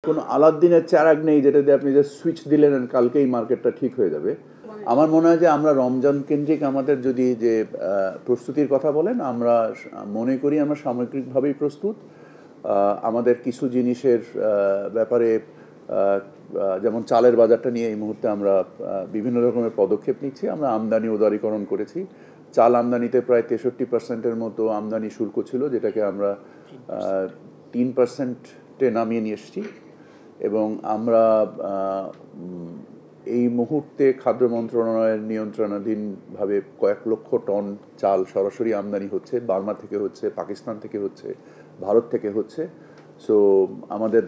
কোনো আলাদিনের চারাগ নেই যেটা দিয়ে আপনি যে সুইচ দিলেন কালকেই মার্কেটটা ঠিক হয়ে যাবে। আমার মনে হয় যে আমরা রমজান কেন্দ্রিক আমাদের যদি যে প্রস্তুতির কথা বলেন, আমরা মনে করি আমরা সামগ্রিকভাবেই প্রস্তুত। আমাদের কিছু জিনিসের ব্যাপারে যেমন চালের বাজারটা নিয়ে এই মুহূর্তে আমরা বিভিন্ন রকমের পদক্ষেপ নিচ্ছি। আমরা আমদানি উদারীকরণ করেছি। চাল আমদানিতে প্রায় 63% মতো আমদানি শুল্ক ছিল, যেটাকে আমরা 3%-এ নামিয়ে নিয়ে এসেছি। এবং আমরা এই মুহূর্তে খাদ্য মন্ত্রণালয়ের নিয়ন্ত্রণাধীনভাবে কয়েক লক্ষ টন চাল সরাসরি আমদানি হচ্ছে। বার্মা থেকে হচ্ছে, পাকিস্তান থেকে হচ্ছে, ভারত থেকে হচ্ছে। সো আমাদের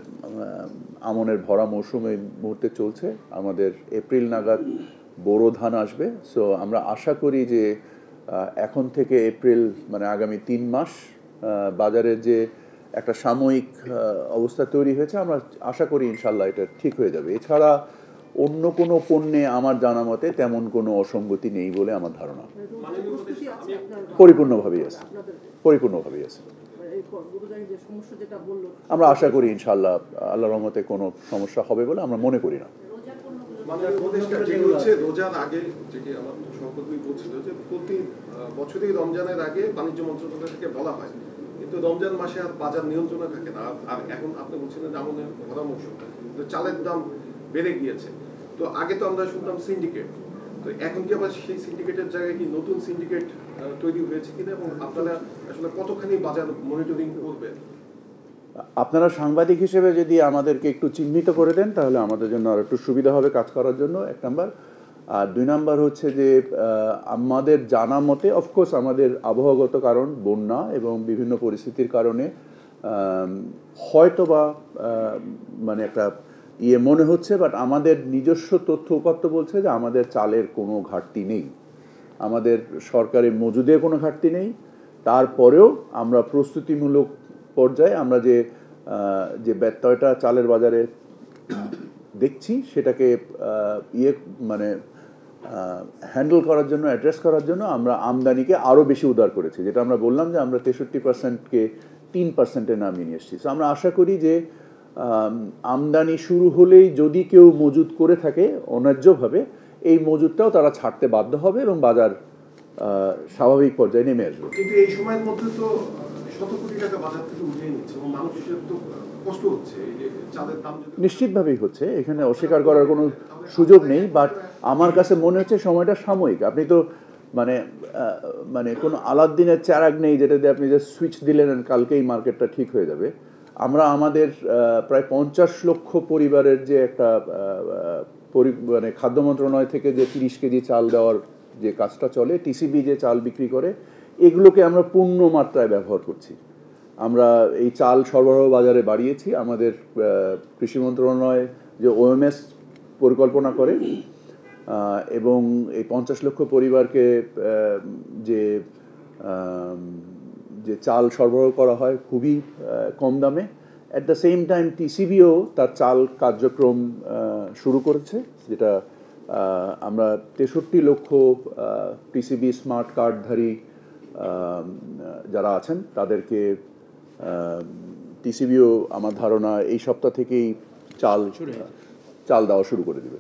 আমনের ভরা মৌসুম এই মুহূর্তে চলছে। আমাদের এপ্রিল নাগাদ বোরো ধান আসবে। সো আমরা আশা করি যে এখন থেকে এপ্রিল মানে আগামী 3 মাস বাজারে যে একটা সাময়িক অবস্থা তৈরি হয়েছে, আমরা আশা করি ইনশাল্লাহ এটা ঠিক হয়ে যাবে। এছাড়া অন্য কোনো পণ্যে আমার জানা মতে তেমন কোনো অসঙ্গতি নেই বলে আমার ধারণা। পরিপূর্ণভাবেই আছে, পরিপূর্ণভাবেই আছে। আমরা আশা করি ইনশাল্লাহ আল্লাহর রহমতে কোনো সমস্যা হবে বলে আমরা মনে করি না। রোজার আগে যেটি আমার সহকর্মী বলছিল যে প্রতি বছরই রমজানের আগে বাণিজ্য মন্ত্রণালয় থেকে বলা হয়, কিন্তু রমজান মাসে আর বাজার নিয়ন্ত্রণে থাকে না। আর এখন আপনি বলছেন যে আমনের ভরা মৌসুম, চালের দাম বেড়ে গিয়েছে। তো আগে তো আমরা শুনতাম সিন্ডিকেট, তো এখন কি আবার সেই সিন্ডিকেটের জায়গায় কি নতুন সিন্ডিকেট তৈরি হয়েছে কিনা, এবং আপনারা আসলে কতখানি বাজার মনিটরিং করবেন? আপনারা সাংবাদিক হিসেবে যদি আমাদেরকে একটু চিহ্নিত করে দেন তাহলে আমাদের জন্য আর একটু সুবিধা হবে কাজ করার জন্য, 1 নাম্বার। আর 2 নাম্বার হচ্ছে যে আমাদের জানা মতে অফকোর্স আমাদের আবহাওয়াগত কারণ, বন্যা এবং বিভিন্ন পরিস্থিতির কারণে হয়তো বা মানে একটা মনে হচ্ছে, বাট আমাদের নিজস্ব তথ্য উপাত্ত বলছে যে আমাদের চালের কোনো ঘাটতি নেই, আমাদের সরকারের মজুদে কোনো ঘাটতি নেই। তারপরেও আমরা প্রস্তুতিমূলক পর্যায়ে আমরা যে ব্যত্যয়টা চালের বাজারে দেখছি সেটাকে মানে হ্যান্ডেল করার জন্য, অ্যাড্রেস করার জন্য আমরা আমদানিকে আরও বেশি উদার করেছি, যেটা আমরা বললাম যে আমরা 63%কে 3%-এ নামিয়ে নিয়ে এসেছি। সো আমরা আশা করি যে আমদানি শুরু হলেই যদি কেউ মজুদ করে থাকে অন্যায্যভাবে, এই মজুদটাও তারা ছাড়তে বাধ্য হবে এবং বাজার স্বাভাবিক পর্যায়ে নেমে আসবে। কিন্তু এই সময়ের মধ্যে তো শত কোটি টাকা বাজার থেকে উঠিয়ে নিচ্ছে এবং মানুষের তো কষ্ট হচ্ছে, এই যে চালের দাম নিশ্চিতভাবেই হচ্ছে, এখানে অস্বীকার করার কোনো সুযোগ নেই। বাট আমার কাছে মনে হচ্ছে সময়টা সাময়িক। আপনি তো মানে কোনো আলাদিনের চারাগ নেই যেটা দিয়ে আপনি যে সুইচ দিলেন কালকেই মার্কেটটা ঠিক হয়ে যাবে। আমরা আমাদের প্রায় 50 লক্ষ পরিবারের যে একটা মানে খাদ্য মন্ত্রণালয় থেকে যে 30 কেজি চাল দেওয়ার যে কাজটা চলে, টিসিবি যে চাল বিক্রি করে, এগুলোকে আমরা পূর্ণ মাত্রায় ব্যবহার করছি। আমরা এই চাল সরবরাহ বাজারে বাড়িয়েছি। আমাদের কৃষি মন্ত্রণালয় যে ওএমএস পরিকল্পনা করে এবং এই 50 লক্ষ পরিবারকে যে চাল সরবরাহ করা হয় খুবই কম দামে। অ্যাট দ্য সেম টাইম টিসিবিও তার চাল কার্যক্রম শুরু করেছে, যেটা আমরা 63 লক্ষ টিসিবি স্মার্ট কার্ডধারী যারা আছেন তাদেরকে টিসিবিও আমার ধারণা এই সপ্তাহ থেকেই চাল দেওয়া শুরু করে দেবে।